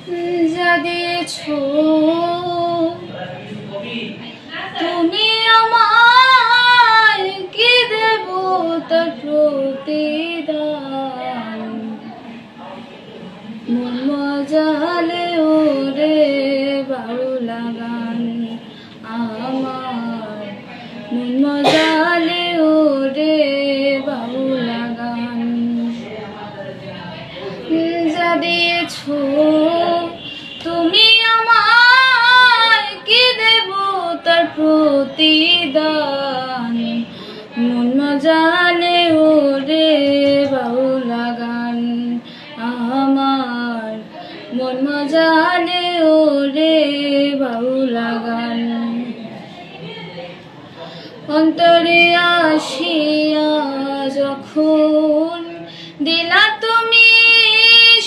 যা দিয়েছো তুমি আমায়, কি দেব তার প্রতিদান। মন মজালে ওরে বাউলা গান আমার, মন মজালে ওরে বাউলা গান। যা দিয়েছো তুমি আমায়, কি দেব তার প্রতিদান। মন মজালে ওরে বাউলা গান আমার, মন মজালে ওরে বাউলা গান। অন্তরে আসিয়া যখন দিলা তুমি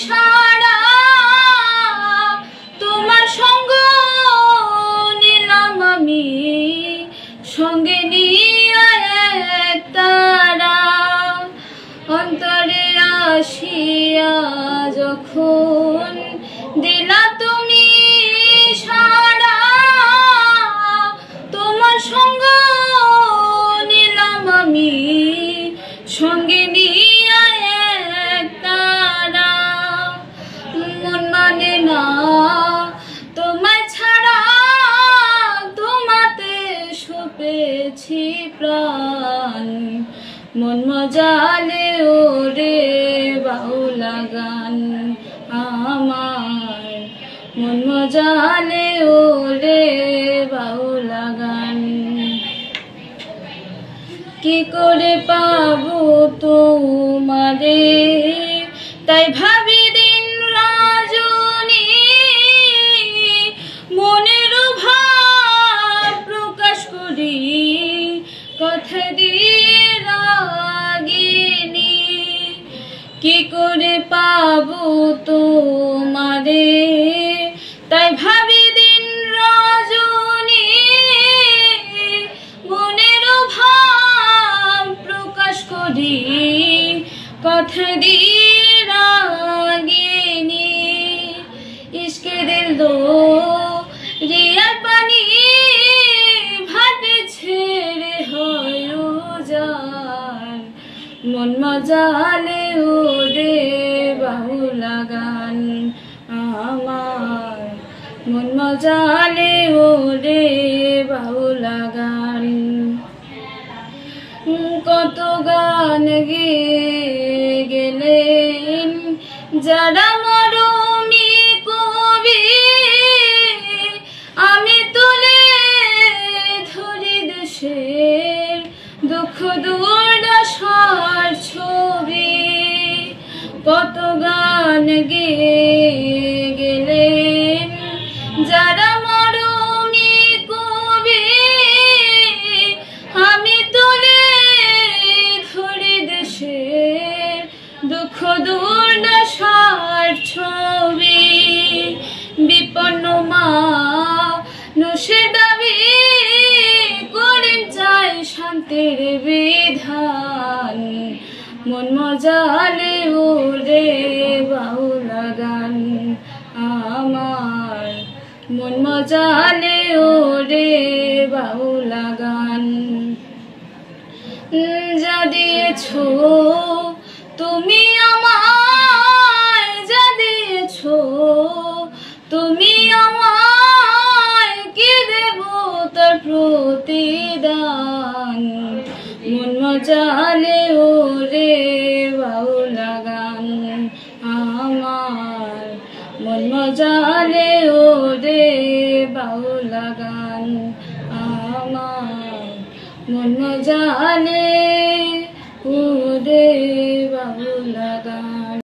সারা, তোমার সঙ্গ নিলাম আমি, সঙ্গে নিয়ে এক তারা। অন্তরে আসিয়া যখন দিলা তুমি সারা, তোমার সঙ্গ নিলাম আমি, সঙ্গে নিয়ে এক তারা। মন মানে না তোমায় ছাড়া, তোমাতে সপেছি প্রাণ। মন মজালে ওরে বাউলা গান আমার, মন মজালে ওরে বাউলা গান। কি করে পাবো তোমারে, তাই ভাবি দিন রজনী, মনের ভাব প্রকাশ করি কথা দিয়ে রাগিনী। কি করে পাবো তোমারে, তাই ভাবি দিন রজনী, মনের ভাব প্রকাশ করি কথা দিয়ে রাগিনী। ইশকে দিল দো রিয়ার পানি, ভাটে ছেড়ে হয় উজান। মন মজালে ওরে বাউলা গান আমার, মন মজালে ওরে বাউলা গান। কত গান গেলেন যারা মরমী কবি, আমি তুলে ধরি দেশের দুঃখ দুর্দশার ছবি। কত গান গেলেন যারা মরমী কবি, আমি তুলে ধরি দেশের দুঃখ দুর্দশার ছবি। বিপন্ন মানুষের দাবি করেন চাই শান্তির বিধান। মন মজালে ওরে বাউলা গান আমার, মন মজালে ওরে বাউলা গান। যা দিয়েছো তুমি আমায়, যা দিয়েছো তুমি আমায়, কি দেব তার প্রতিদান। মন মজালে ওরে বাউলা গান আমার, মন মজালে ওরে বাউলা গান আমার, মন মজালে ওরে বাউলা গান।